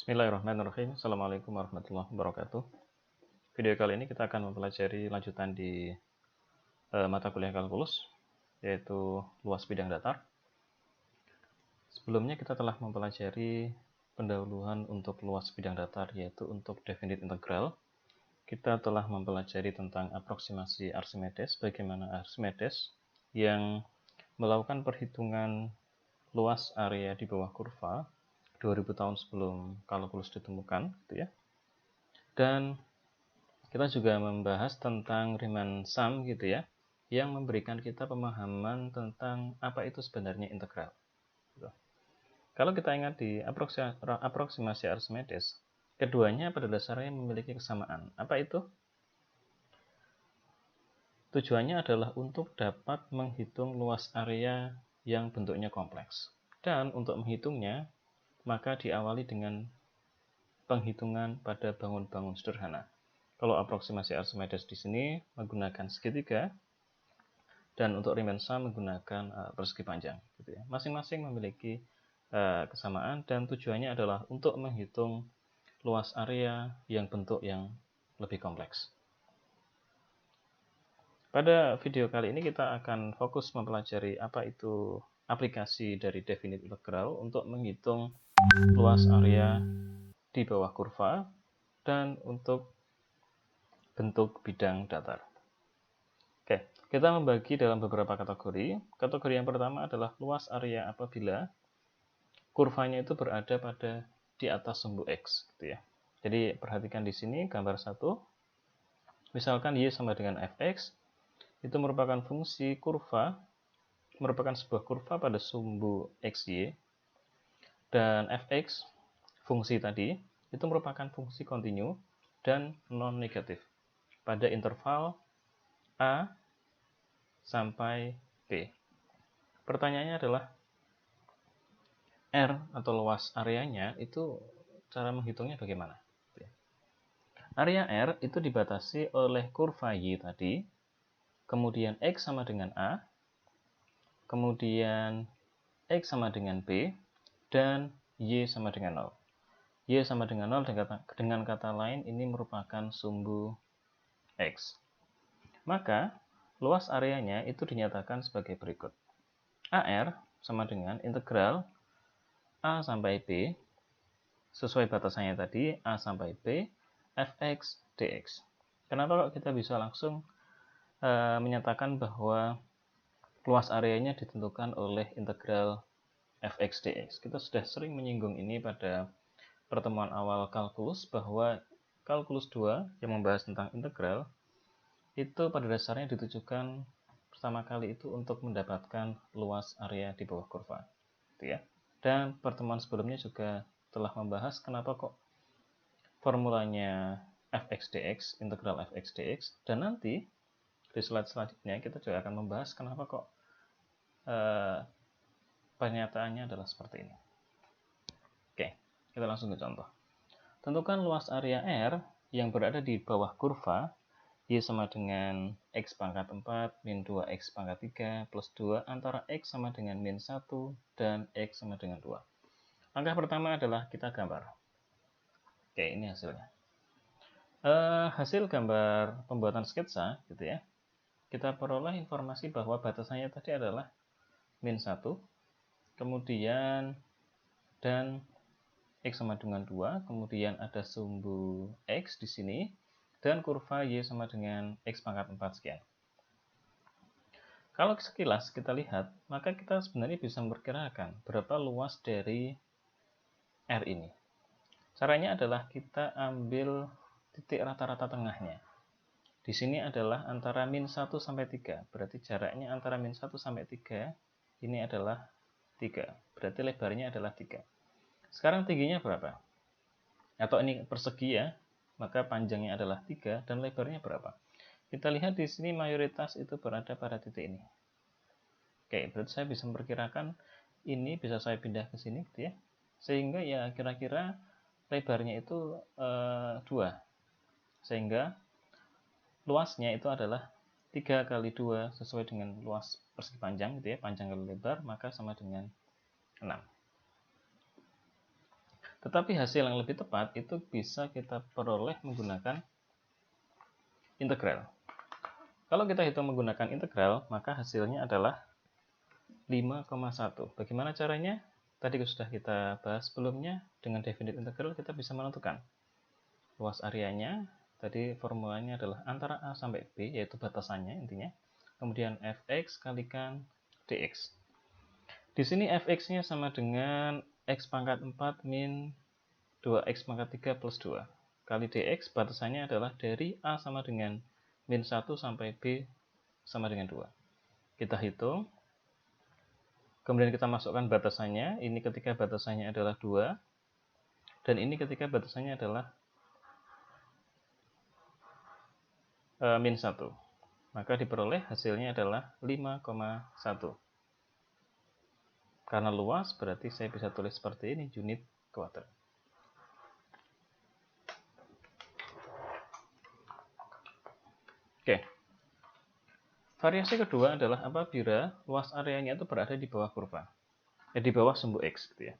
Bismillahirrahmanirrahim. Assalamualaikum warahmatullahi wabarakatuh. Video kali ini kita akan mempelajari lanjutan di mata kuliah kalkulus, yaitu luas bidang datar. Sebelumnya kita telah mempelajari pendahuluan untuk luas bidang datar, yaitu untuk definite integral. Kita telah mempelajari tentang aproksimasi Archimedes, bagaimana Archimedes yang melakukan perhitungan luas area di bawah kurva 2000 tahun sebelum kalkulus ditemukan, gitu ya. Dan kita juga membahas tentang Riemann sum, gitu ya, yang memberikan kita pemahaman tentang apa itu sebenarnya integral. Gitu. Kalau kita ingat di aproksimasi Archimedes, keduanya pada dasarnya memiliki kesamaan. Apa itu? Tujuannya adalah untuk dapat menghitung luas area yang bentuknya kompleks. Dan untuk menghitungnya, maka diawali dengan penghitungan pada bangun-bangun sederhana. Kalau aproksimasi Archimedes di sini menggunakan segitiga, dan untuk Riemann sum menggunakan persegi panjang. Gitu ya. Masing-masing memiliki kesamaan dan tujuannya adalah untuk menghitung luas area yang bentuk yang lebih kompleks. Pada video kali ini kita akan fokus mempelajari apa itu aplikasi dari definite integral untuk menghitung luas area di bawah kurva dan untuk bentuk bidang datar. Oke, kita membagi dalam beberapa kategori. Kategori yang pertama adalah luas area apabila kurvanya itu berada pada di atas sumbu X, gitu ya. Jadi perhatikan di sini gambar 1. Misalkan Y sama dengan fx, itu merupakan fungsi kurva, merupakan sebuah kurva pada sumbu xy, dan fx, fungsi tadi, itu merupakan fungsi kontinu dan non-negatif pada interval A sampai P. Pertanyaannya adalah R atau luas areanya itu cara menghitungnya bagaimana? Area R itu dibatasi oleh kurva Y tadi, kemudian X sama dengan A, kemudian X sama dengan B, dan Y sama dengan 0. Y sama dengan 0 dengan kata lain ini merupakan sumbu X. Maka luas areanya itu dinyatakan sebagai berikut. AR sama dengan integral A sampai B, sesuai batasannya tadi, A sampai B, fx dx. Kenapa kok kita bisa langsung menyatakan bahwa luas areanya ditentukan oleh integral fx dx? Kita sudah sering menyinggung ini pada pertemuan awal kalkulus, bahwa kalkulus 2 yang membahas tentang integral itu pada dasarnya ditujukan pertama kali itu untuk mendapatkan luas area di bawah kurva, gitu ya. Dan pertemuan sebelumnya juga telah membahas kenapa kok formulanya fx dx, integral fx dx, dan nanti di slide selanjutnya kita juga akan membahas kenapa kok pernyataannya adalah seperti ini. Oke, kita langsung ke contoh. Tentukan luas area R yang berada di bawah kurva Y sama dengan X pangkat 4 min 2X pangkat 3 plus 2 antara X sama dengan min 1 dan X sama dengan 2. Langkah pertama adalah kita gambar. Oke, ini hasilnya. Hasil gambar pembuatan sketsa, gitu ya. Kita peroleh informasi bahwa batasannya tadi adalah min 1, kemudian dan X sama dengan 2, kemudian ada sumbu X di sini, dan kurva Y sama dengan X pangkat 4 sekian. Kalau sekilas kita lihat, maka kita sebenarnya bisa memperkirakan berapa luas dari R ini. Caranya adalah kita ambil titik rata-rata tengahnya. Di sini adalah antara min 1 sampai 3, berarti jaraknya antara min 1 sampai 3, ini adalah 3, berarti lebarnya adalah 3. Sekarang tingginya berapa? Atau ini persegi ya, maka panjangnya adalah 3 dan lebarnya berapa? Kita lihat di sini mayoritas itu berada pada titik ini. Oke, berarti saya bisa memperkirakan ini bisa saya pindah ke sini, gitu ya. Sehingga ya kira-kira lebarnya itu 2. Sehingga luasnya itu adalah 3 kali 2 sesuai dengan luas persegi panjang, gitu ya. Panjang kali lebar, maka sama dengan 6. Tetapi hasil yang lebih tepat itu bisa kita peroleh menggunakan integral. Kalau kita hitung menggunakan integral, maka hasilnya adalah 5,1. Bagaimana caranya? Tadi sudah kita bahas sebelumnya, dengan definite integral kita bisa menentukan luas areanya. Tadi formulanya adalah antara A sampai B, yaitu batasannya intinya. Kemudian fx kalikan dx. Di sini fx-nya sama dengan x pangkat 4 min 2x pangkat 3 plus 2 kali dx, batasannya adalah dari A sama dengan min 1 sampai B sama dengan 2. Kita hitung, kemudian kita masukkan batasannya. Ini ketika batasannya adalah 2, dan ini ketika batasannya adalah min 1. Maka diperoleh hasilnya adalah 5,1. Karena luas, berarti saya bisa tulis seperti ini, unit kuadrat. Oke. Variasi kedua adalah apabila luas areanya itu berada di bawah kurva. Di bawah sumbu X gitu ya.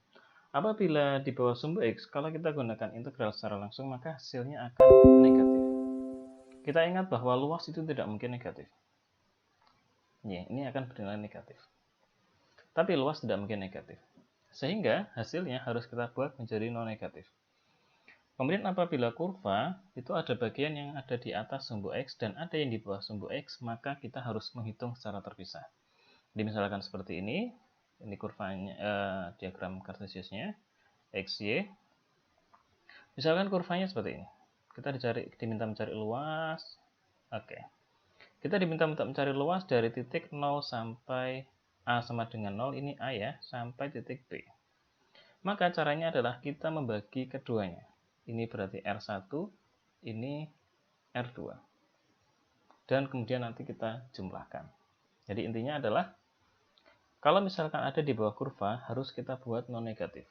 Apabila di bawah sumbu X, kalau kita gunakan integral secara langsung, maka hasilnya akan negatif. Kita ingat bahwa luas itu tidak mungkin negatif. Ini akan bernilai negatif. Tapi luas tidak mungkin negatif. Sehingga hasilnya harus kita buat menjadi non-negatif. Kemudian apabila kurva itu ada bagian yang ada di atas sumbu X dan ada yang di bawah sumbu X, maka kita harus menghitung secara terpisah. Jadi misalkan seperti ini kurvanya, diagram kartesiusnya, XY. Misalkan kurvanya seperti ini. Kita diminta mencari luas. Oke. Kita diminta mencari luas dari titik 0 sampai A sama dengan 0, ini A ya, sampai titik B. Maka caranya adalah kita membagi keduanya. Ini berarti R1, ini R2. Dan kemudian nanti kita jumlahkan. Jadi intinya adalah, kalau misalkan ada di bawah kurva, harus kita buat non-negatif.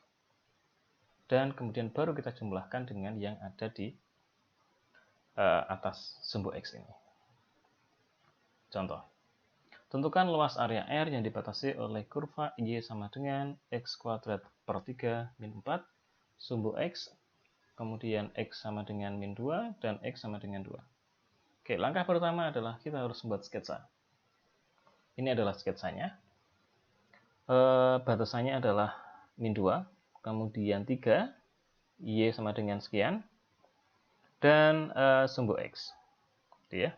Dan kemudian baru kita jumlahkan dengan yang ada di atas sumbu X ini. Contoh. Tentukan luas area R yang dibatasi oleh kurva Y sama dengan X kuadrat per 3 min 4, sumbu X, kemudian X sama dengan min 2, dan X sama dengan 2. Oke, langkah pertama adalah kita harus membuat sketsa. Ini adalah sketsanya. Batasannya adalah min 2, kemudian 3, Y sama dengan sekian, dan sumbu X. Gitu ya.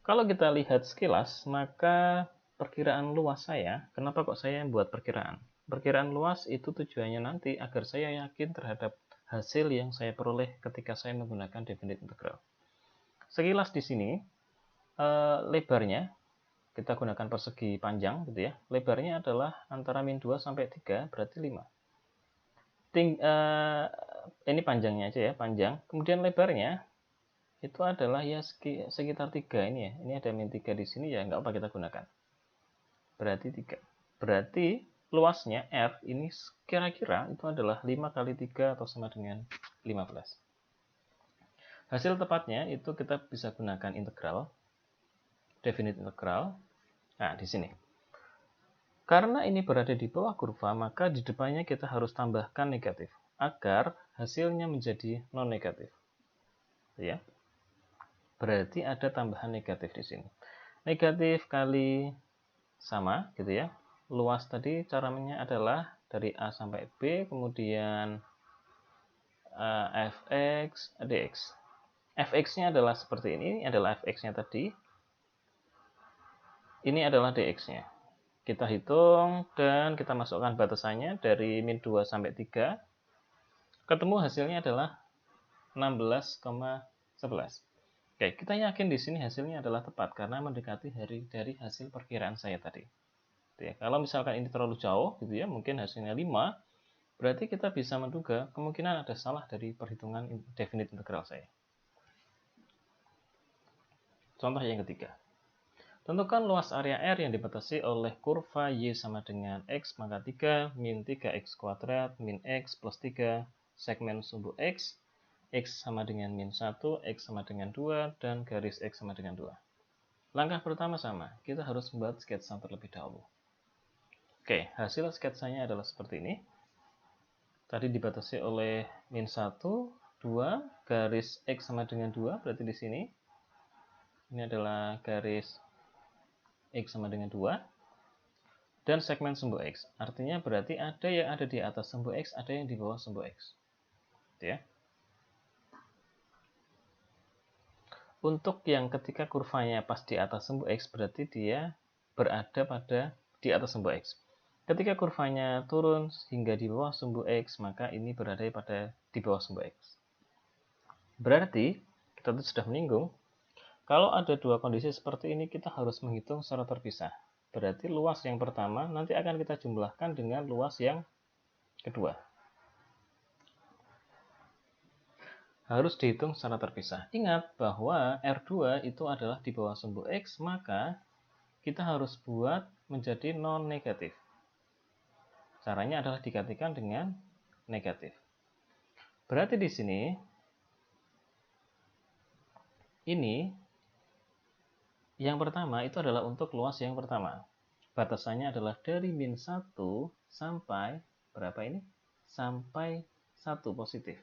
Kalau kita lihat sekilas, maka perkiraan luas saya, kenapa kok saya buat perkiraan? Perkiraan luas itu tujuannya nanti agar saya yakin terhadap hasil yang saya peroleh ketika saya menggunakan definite integral. Sekilas di sini, lebarnya, kita gunakan persegi panjang, gitu ya. Lebarnya adalah antara min 2 sampai 3, berarti 5. Ini panjangnya aja ya, panjang. Kemudian lebarnya, itu adalah ya sekitar 3 ini ya. Ini ada min 3 di sini ya, nggak apa kita gunakan. Berarti 3. Berarti luasnya R ini kira-kira itu adalah 5 kali 3 atau sama dengan 15. Hasil tepatnya itu kita bisa gunakan integral, definite integral. Nah, di sini. Karena ini berada di bawah kurva, maka di depannya kita harus tambahkan negatif agar hasilnya menjadi non-negatif. Ya. Berarti ada tambahan negatif di sini. Negatif kali sama gitu ya. Luas tadi caranya adalah dari A sampai B, kemudian fx dx. Fx-nya adalah seperti ini adalah fx-nya tadi. Ini adalah dx-nya. Kita hitung dan kita masukkan batasannya dari min 2 sampai 3. Ketemu hasilnya adalah 16,11. Oke, kita yakin di sini hasilnya adalah tepat karena mendekati dari hasil perkiraan saya tadi. Ya, kalau misalkan ini terlalu jauh, gitu ya, mungkin hasilnya 5, berarti kita bisa menduga kemungkinan ada salah dari perhitungan definite integral saya. Contoh yang ketiga. Tentukan luas area R yang dibatasi oleh kurva Y sama dengan X pangkat 3 min 3X kuadrat min X plus 3 segmen sumbu X, X sama dengan min 1, X sama dengan 2, dan garis X sama dengan 2. Langkah pertama sama, kita harus membuat sketsa terlebih dahulu. Oke, hasil sketsanya adalah seperti ini. Tadi dibatasi oleh min 1, 2, garis X sama dengan 2, berarti di sini. Ini adalah garis X sama dengan 2. Dan segmen sumbu X. Artinya berarti ada yang ada di atas sumbu X, ada yang di bawah sumbu X. Gitu ya. Untuk yang ketika kurvanya pas di atas sumbu X, berarti dia berada pada di atas sumbu X. Ketika kurvanya turun hingga di bawah sumbu X, maka ini berada pada di bawah sumbu X. Berarti, kita sudah menyinggung, kalau ada dua kondisi seperti ini, kita harus menghitung secara terpisah. Berarti luas yang pertama nanti akan kita jumlahkan dengan luas yang kedua. Harus dihitung secara terpisah. Ingat bahwa R2 itu adalah di bawah sumbu X, maka kita harus buat menjadi non-negatif. Caranya adalah digantikan dengan negatif. Berarti di sini, ini yang pertama itu adalah untuk luas yang pertama. Batasannya adalah dari min 1 sampai, berapa ini? Sampai 1 positif.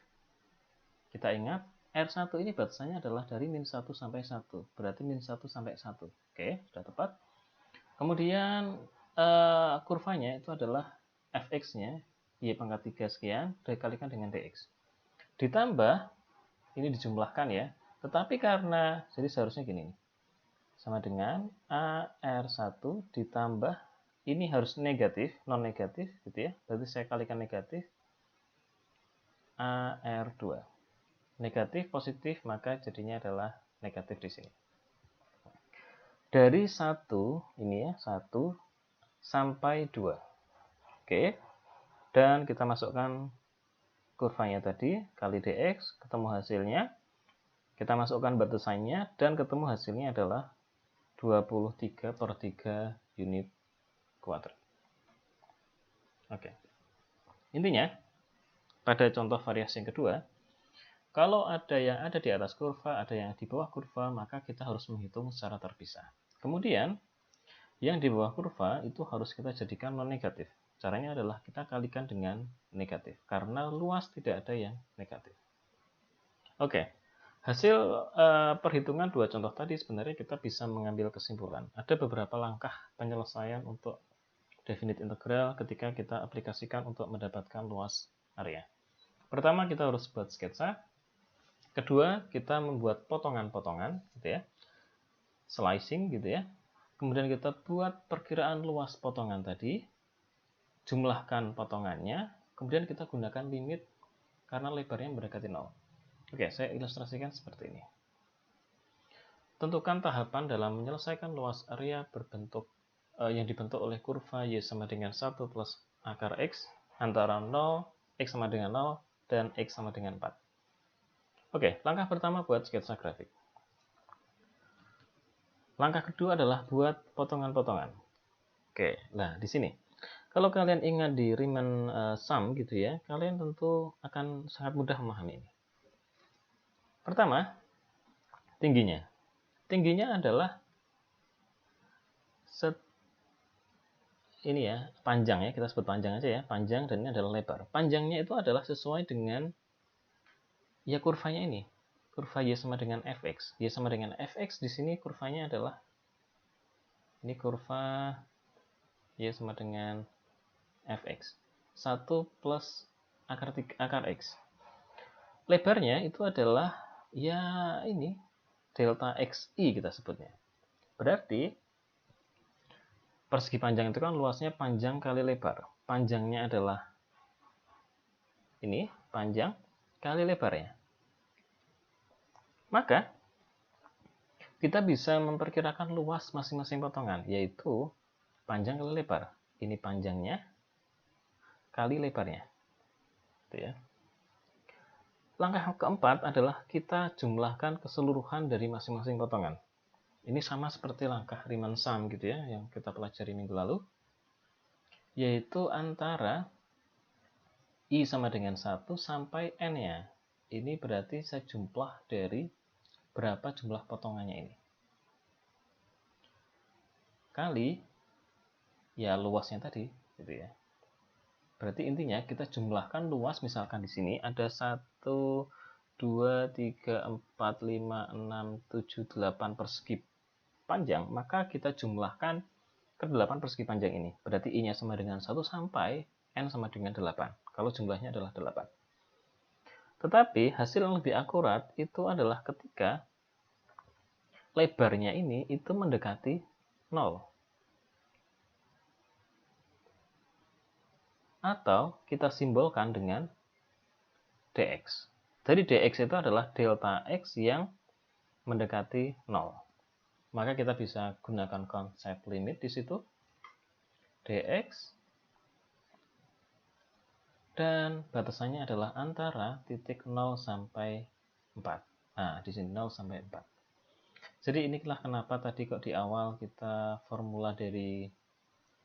Kita ingat, R1 ini batasannya adalah dari min 1 sampai 1. Berarti min 1 sampai 1. Oke, sudah tepat. Kemudian, kurvanya itu adalah fx-nya, y pangkat 3 sekian, dikalikan dengan dx. Ditambah, ini dijumlahkan ya, tetapi karena, jadi seharusnya gini, sama dengan AR1 ditambah, ini harus negatif, non-negatif, gitu ya, berarti saya kalikan negatif, AR2. Negatif, positif, maka jadinya adalah negatif di sini. Dari 1, ini ya, 1 sampai 2. Oke, dan kita masukkan kurvanya tadi, kali dx, ketemu hasilnya. Kita masukkan batasannya, dan ketemu hasilnya adalah 23/3 unit kuadrat. Oke. Intinya, pada contoh variasi yang kedua, kalau ada yang ada di atas kurva, ada yang di bawah kurva, maka kita harus menghitung secara terpisah. Kemudian, yang di bawah kurva itu harus kita jadikan non-negatif. Caranya adalah kita kalikan dengan negatif, karena luas tidak ada yang negatif. Oke, hasil perhitungan dua contoh tadi sebenarnya kita bisa mengambil kesimpulan. Ada beberapa langkah penyelesaian untuk definite integral ketika kita aplikasikan untuk mendapatkan luas area. Pertama, kita harus buat sketsa. Kedua, kita membuat potongan-potongan, gitu ya, slicing, gitu ya. Kemudian kita buat perkiraan luas potongan tadi, jumlahkan potongannya, kemudian kita gunakan limit karena lebarnya mendekati 0. Oke, saya ilustrasikan seperti ini. Tentukan tahapan dalam menyelesaikan luas area berbentuk yang dibentuk oleh kurva y sama dengan 1 plus akar x antara 0, x sama dengan 0, dan x sama dengan 4. Oke, langkah pertama buat sketsa grafik. Langkah kedua adalah buat potongan-potongan. Oke, nah di sini. Kalau kalian ingat di Riemann sum gitu ya, kalian tentu akan sangat mudah memahami ini. Pertama, tingginya. Tingginya adalah ini ya, panjang ya, kita sebut panjang aja ya, panjang dan ini adalah lebar. Panjangnya itu adalah sesuai dengan ya kurvanya ini. Kurva y sama dengan fx. Y sama dengan fx di sini kurvanya adalah ini kurva y sama dengan fx. 1 plus akar x. Lebarnya itu adalah ya ini delta xi kita sebutnya. Berarti persegi panjang itu kan luasnya panjang kali lebar. Panjangnya adalah ini panjang kali lebarnya. Maka kita bisa memperkirakan luas masing-masing potongan, yaitu panjang kali lebar. Ini panjangnya kali lebarnya. Gitu ya. Langkah keempat adalah kita jumlahkan keseluruhan dari masing-masing potongan. Ini sama seperti langkah Riemann sum gitu ya, yang kita pelajari minggu lalu. Yaitu antara I sama dengan 1 sampai N-nya. Ini berarti sejumlah dari berapa jumlah potongannya ini. Kali, ya luasnya tadi, gitu ya. Berarti intinya kita jumlahkan luas, misalkan di sini ada 1, 2, 3, 4, 5, 6, 7, 8 persegi panjang, maka kita jumlahkan ke 8 persegi panjang ini. Berarti I-nya sama dengan 1 sampai N sama dengan 8, kalau jumlahnya adalah 8. Tetapi hasil yang lebih akurat itu adalah ketika lebarnya ini itu mendekati 0. Atau kita simbolkan dengan dx. Jadi dx itu adalah delta x yang mendekati 0. Maka kita bisa gunakan konsep limit di situ. Dx dan batasannya adalah antara titik 0 sampai 4. Nah, di sini 0 sampai 4. Jadi inilah kenapa tadi kok di awal kita formula dari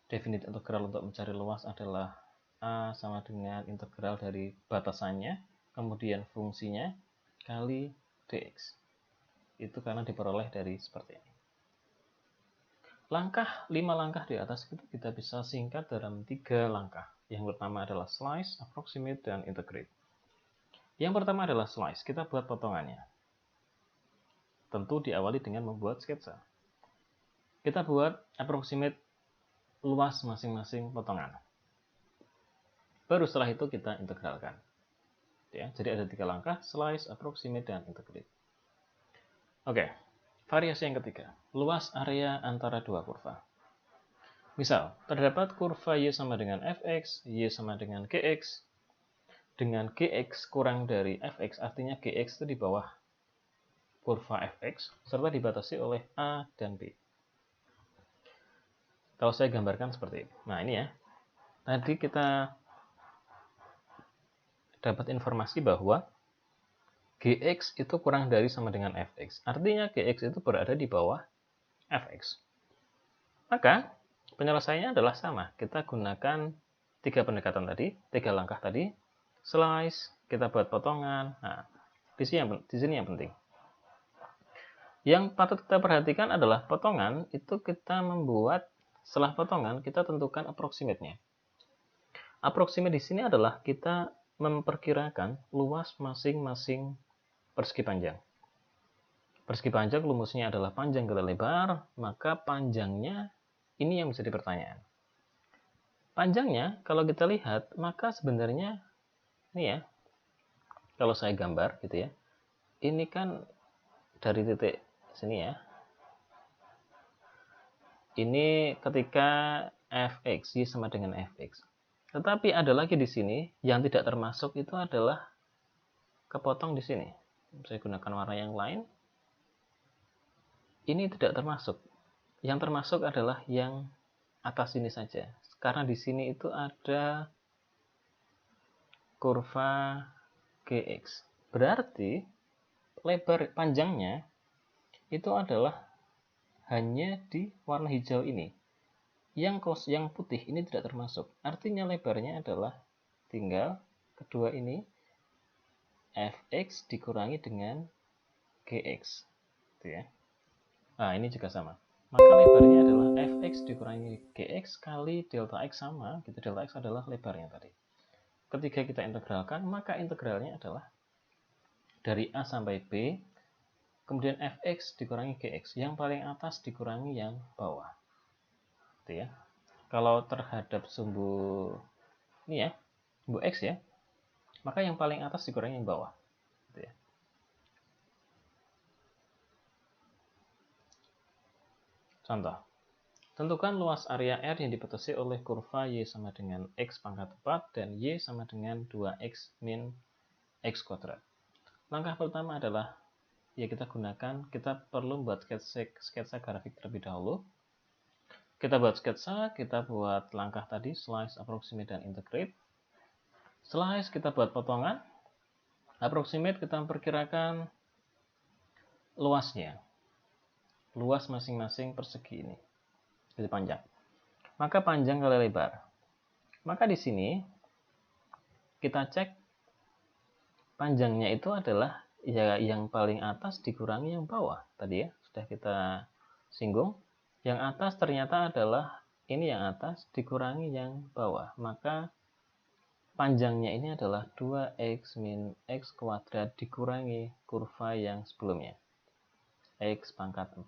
definite integral untuk mencari luas adalah A sama dengan integral dari batasannya, kemudian fungsinya, kali dx. Itu karena diperoleh dari seperti ini. 5 langkah di atas itu kita bisa singkat dalam 3 langkah. Yang pertama adalah slice, approximate, dan integrate. Yang pertama adalah slice, kita buat potongannya. Tentu diawali dengan membuat sketsa. Kita buat approximate luas masing-masing potongan. Baru setelah itu kita integralkan. Ya, jadi ada 3 langkah, slice, approximate, dan integrate. Oke, variasi yang ketiga, luas area antara 2 kurva. Misal, terdapat kurva Y sama dengan Fx, Y sama dengan Gx, dengan Gx kurang dari Fx, artinya Gx itu di bawah kurva Fx, serta dibatasi oleh A dan B. Kalau saya gambarkan seperti ini. Nah, ini ya. Tadi kita dapat informasi bahwa Gx itu kurang dari sama dengan Fx. Artinya Gx itu berada di bawah Fx. Maka penyelesaiannya adalah sama. Kita gunakan 3 pendekatan tadi, 3 langkah tadi. Slice, kita buat potongan. Nah, di sini yang penting. Yang patut kita perhatikan adalah potongan itu kita membuat, setelah potongan kita tentukan approximate-nya. Approximate di sini adalah kita memperkirakan luas masing-masing persegi panjang. Persegi panjang rumusnya adalah panjang kali lebar, maka panjangnya ini yang menjadi pertanyaan. Panjangnya kalau kita lihat, maka sebenarnya ini ya, kalau saya gambar gitu ya, ini kan dari titik sini ya. Ini ketika Fx, Y sama dengan Fx. Tetapi ada lagi di sini yang tidak termasuk, itu adalah kepotong di sini. Saya gunakan warna yang lain. Ini tidak termasuk. Yang termasuk adalah yang atas ini saja. Karena di sini itu ada kurva Gx. Berarti lebar panjangnya itu adalah hanya di warna hijau ini. Yang putih ini tidak termasuk. Artinya lebarnya adalah tinggal kedua ini Fx dikurangi dengan Gx. Gitu ya. Nah, ini juga sama. Maka lebarnya adalah Fx dikurangi Gx kali delta x sama. Gitu, delta x adalah lebarnya tadi. Ketika kita integralkan, maka integralnya adalah dari A sampai B, kemudian Fx dikurangi Gx. Yang paling atas dikurangi yang bawah. Gitu ya. Kalau terhadap sumbu ini ya, sumbu x ya, maka yang paling atas dikurangi yang bawah. Gitu ya. Contoh, tentukan luas area R yang dibatasi oleh kurva Y sama dengan X pangkat 4 dan Y sama dengan 2X min X kuadrat. Langkah pertama adalah, ya kita perlu buat sketsa grafik terlebih dahulu. Kita buat sketsa, kita buat langkah tadi, slice, approximate, dan integrate. Slice, kita buat potongan. Approximate, kita memperkirakan luasnya. Luas masing-masing persegi ini. Jadi panjang. Maka panjang kali lebar. Maka di sini, kita cek panjangnya itu adalah ya yang paling atas dikurangi yang bawah. Tadi ya, sudah kita singgung. Yang atas ternyata adalah ini yang atas dikurangi yang bawah, maka panjangnya ini adalah 2x min x kuadrat dikurangi kurva yang sebelumnya, x pangkat 4.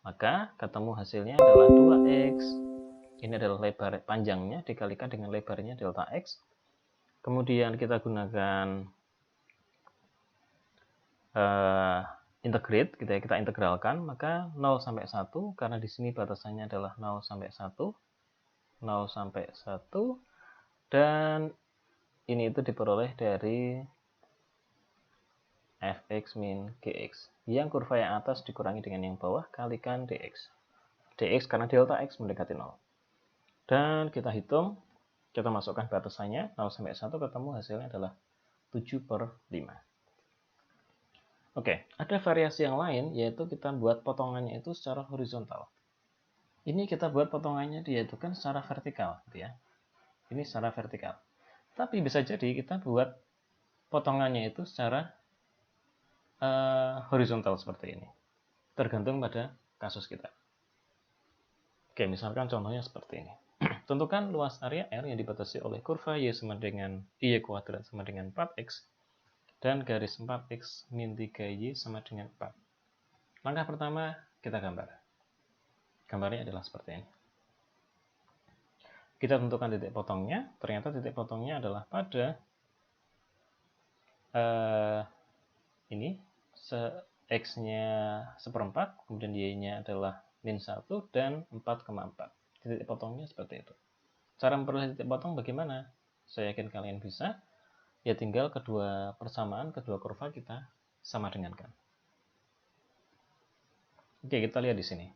Maka ketemu hasilnya adalah 2x, ini adalah lebar panjangnya dikalikan dengan lebarnya delta x. Kemudian kita gunakan integrate, kita integralkan, maka 0 sampai 1, karena di sini batasannya adalah 0 sampai 1, 0 sampai 1, dan ini itu diperoleh dari fx min gx, yang kurva yang atas dikurangi dengan yang bawah kalikan dx. Dx karena delta x mendekati 0. Dan kita hitung, kita masukkan batasannya 0 sampai 1, ketemu hasilnya adalah 7/5. Oke, ada variasi yang lain, yaitu kita buat potongannya itu secara horizontal. Ini kita buat potongannya yaitu kan secara vertikal, gitu ya. Ini secara vertikal. Tapi bisa jadi kita buat potongannya itu secara horizontal seperti ini. Tergantung pada kasus kita. Oke, misalkan contohnya seperti ini. Tentukan luas area R yang dibatasi oleh kurva Y sama dengan Y kuadrat sama dengan 4X dan garis 4X min 3Y sama dengan 4. Langkah pertama, kita gambar. Gambarnya adalah seperti ini. Kita tentukan titik potongnya. Ternyata titik potongnya adalah pada ini, X-nya 1/4, kemudian Y-nya adalah min 1 dan 4,4. Titik potongnya seperti itu. Cara memperoleh titik potong bagaimana? Saya yakin kalian bisa. Ya tinggal kedua persamaan, kedua kurva kita sama dengankan. Oke, kita lihat di sini.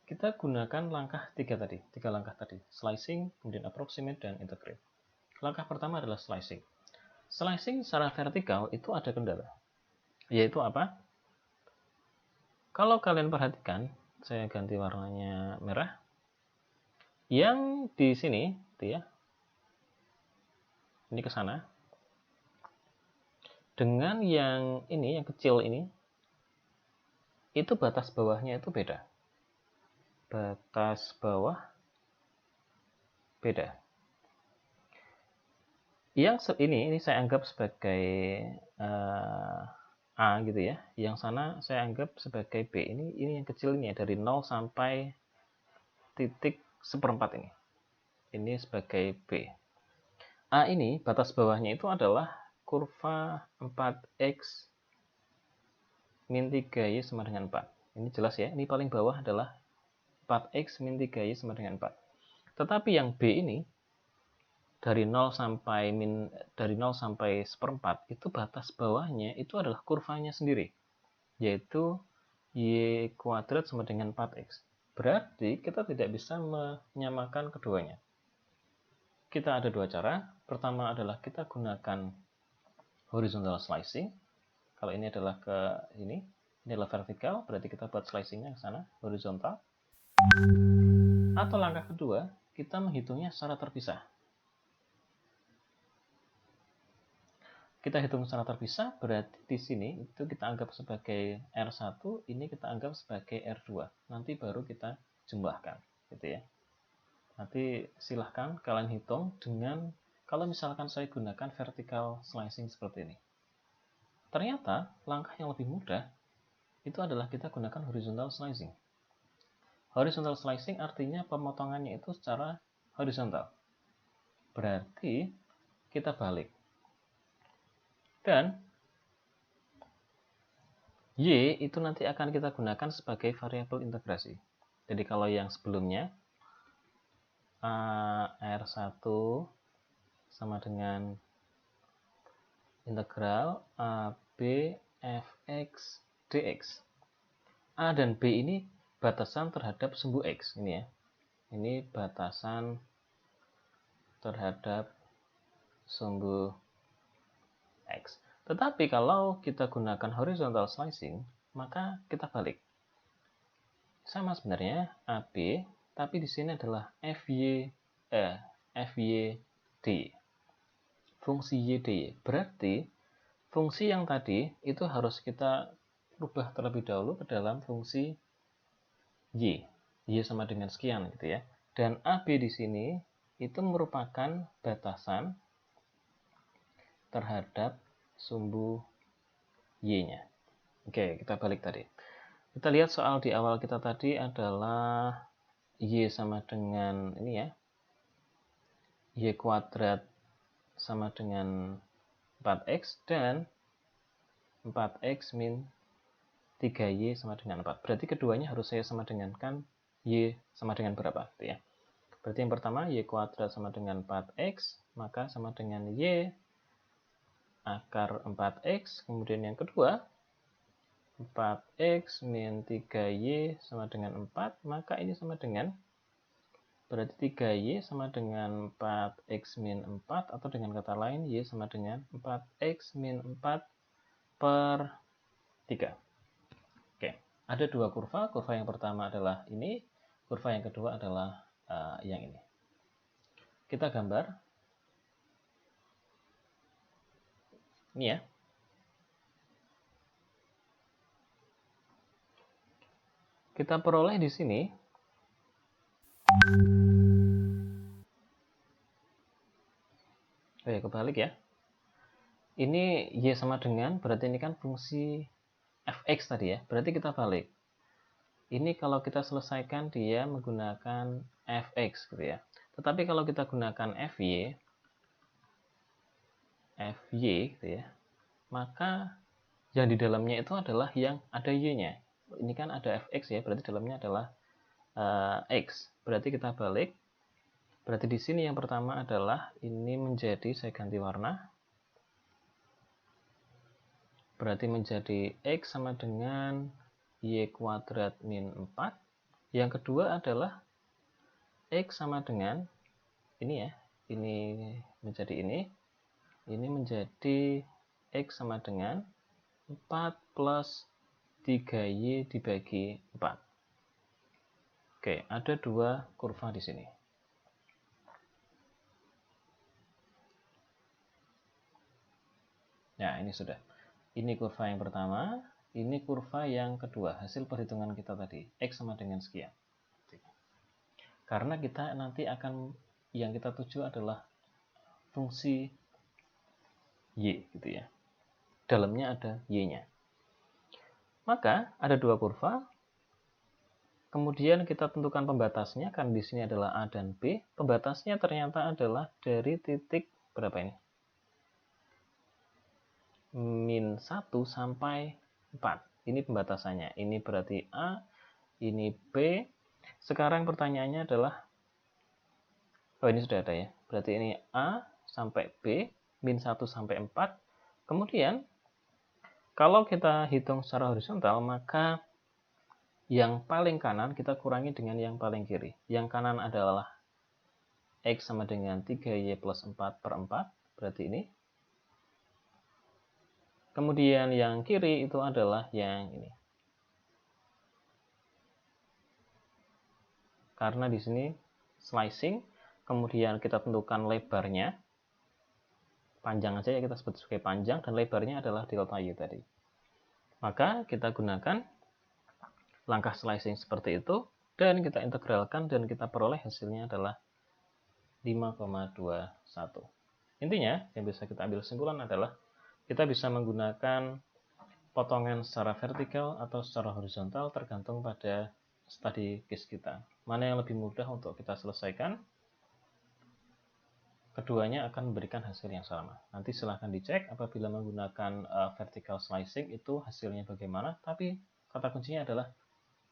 Kita gunakan langkah 3 tadi, 3 langkah tadi. Slicing, kemudian approximate, dan integrate. Langkah pertama adalah slicing. Slicing secara vertikal itu ada kendala. Yaitu apa? Kalau kalian perhatikan, saya ganti warnanya merah. Yang di sini, itu ya, ini ke sana. Dengan yang ini, yang kecil ini, itu batas bawahnya itu beda. Batas bawah beda. Yang ini saya anggap sebagai A gitu ya. Yang sana saya anggap sebagai B. Ini yang kecil ini ya, dari 0 sampai titik 1/4 ini. Ini sebagai B. A ini batas bawahnya itu adalah kurva 4x min 3y sama dengan 4. Ini jelas ya, ini paling bawah adalah 4x min 3y sama dengan 4. Tetapi yang B ini dari 0 sampai 1/4 itu batas bawahnya itu adalah kurvanya sendiri, yaitu y kuadrat sama dengan 4x. Berarti kita tidak bisa menyamakan keduanya. Kita ada dua cara. Pertama adalah kita gunakan horizontal slicing. Kalau ini adalah ini adalah vertikal, berarti kita buat slicingnya ke sana, horizontal. Atau langkah kedua, kita menghitungnya secara terpisah. Kita hitung secara terpisah, berarti di sini itu kita anggap sebagai R1, ini kita anggap sebagai R2. Nanti baru kita jumlahkan, gitu ya. Nanti silahkan kalian hitung dengan, kalau misalkan saya gunakan vertical slicing seperti ini. Ternyata langkah yang lebih mudah itu adalah kita gunakan horizontal slicing. Horizontal slicing artinya pemotongannya itu secara horizontal. Berarti kita balik. Dan Y itu nanti akan kita gunakan sebagai variabel integrasi. Jadi kalau yang sebelumnya R1 sama dengan integral AB fx dx. A dan B ini batasan terhadap sumbu X. Ini ya. Ini batasan terhadap sumbu X. Tetapi kalau kita gunakan horizontal slicing, maka kita balik. Sama sebenarnya AB, tapi di sini adalah FYD. Fungsi YD. Berarti fungsi yang tadi itu harus kita rubah terlebih dahulu ke dalam fungsi Y. Y sama dengan sekian gitu ya. Dan AB di sini itu merupakan batasan terhadap sumbu Y-nya. Oke, kita balik tadi. Kita lihat soal di awal kita tadi adalah Y sama dengan ini ya. Y kuadrat sama dengan 4X dan 4X min 3Y sama dengan 4. Berarti keduanya harus saya sama dengan kan Y sama dengan berapa? Gitu ya. Berarti yang pertama Y kuadrat sama dengan 4X, maka sama dengan Y akar 4X. Kemudian yang kedua 4X min 3Y sama dengan 4, maka ini sama dengan berarti 3Y sama dengan 4X min 4, atau dengan kata lain Y sama dengan 4X min 4 per 3. Oke, ada dua kurva. Kurva yang pertama adalah ini, kurva yang kedua adalah yang ini. Kita gambar. Ini ya. Kita peroleh di sini kebalik ya. Ini Y sama dengan, berarti ini kan fungsi fx tadi ya. Berarti kita balik. Ini kalau kita selesaikan dia menggunakan fx gitu ya. Tetapi kalau kita gunakan fy gitu ya, maka yang di dalamnya itu adalah yang ada y-nya. Ini kan ada fx ya, berarti dalamnya adalah x. Berarti kita balik. Berarti di sini yang pertama adalah ini menjadi, saya ganti warna. Berarti menjadi x sama dengan y kuadrat min 4. Yang kedua adalah x sama dengan ini ya. Ini menjadi ini. Ini menjadi x sama dengan 4 plus 3y dibagi 4. Oke, ada dua kurva di sini. Nah, ini sudah. Ini kurva yang pertama, ini kurva yang kedua, hasil perhitungan kita tadi, X sama dengan sekian. Karena kita nanti akan, yang kita tuju adalah fungsi Y, gitu ya. Dalamnya ada Y-nya. Maka, ada dua kurva, kemudian kita tentukan pembatasnya, kan di sini adalah A dan B. Pembatasnya ternyata adalah dari titik, berapa ini? Min 1 sampai 4. Ini pembatasannya. Ini berarti A, ini B. Sekarang pertanyaannya adalah, oh ini sudah ada ya. Berarti ini A sampai B, min 1 sampai 4. Kemudian, kalau kita hitung secara horizontal, maka yang paling kanan kita kurangi dengan yang paling kiri. Yang kanan adalah X sama dengan 3Y plus 4 per 4. Berarti ini. Kemudian yang kiri itu adalah yang ini. Karena di sini slicing, kemudian kita tentukan lebarnya. Panjang aja ya, kita sebut sebagai panjang, dan lebarnya adalah delta Y tadi. Maka kita gunakan langkah slicing seperti itu, dan kita integralkan, dan kita peroleh hasilnya adalah 5,21. Intinya, yang bisa kita ambil kesimpulan adalah kita bisa menggunakan potongan secara vertikal atau secara horizontal tergantung pada study case kita. Mana yang lebih mudah untuk kita selesaikan, keduanya akan memberikan hasil yang sama. Nanti silahkan dicek apabila menggunakan vertical slicing itu hasilnya bagaimana, tapi kata kuncinya adalah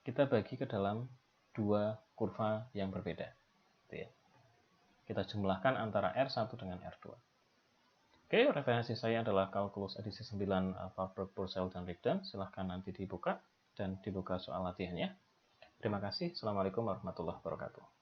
kita bagi ke dalam dua kurva yang berbeda. Kita jumlahkan antara R1 dengan R2. Oke, referensi saya adalah kalkulus edisi 9 Warburg, Purcell, dan Rigdon. Silahkan nanti dibuka dan dibuka soal latihannya. Terima kasih. Assalamualaikum warahmatullahi wabarakatuh.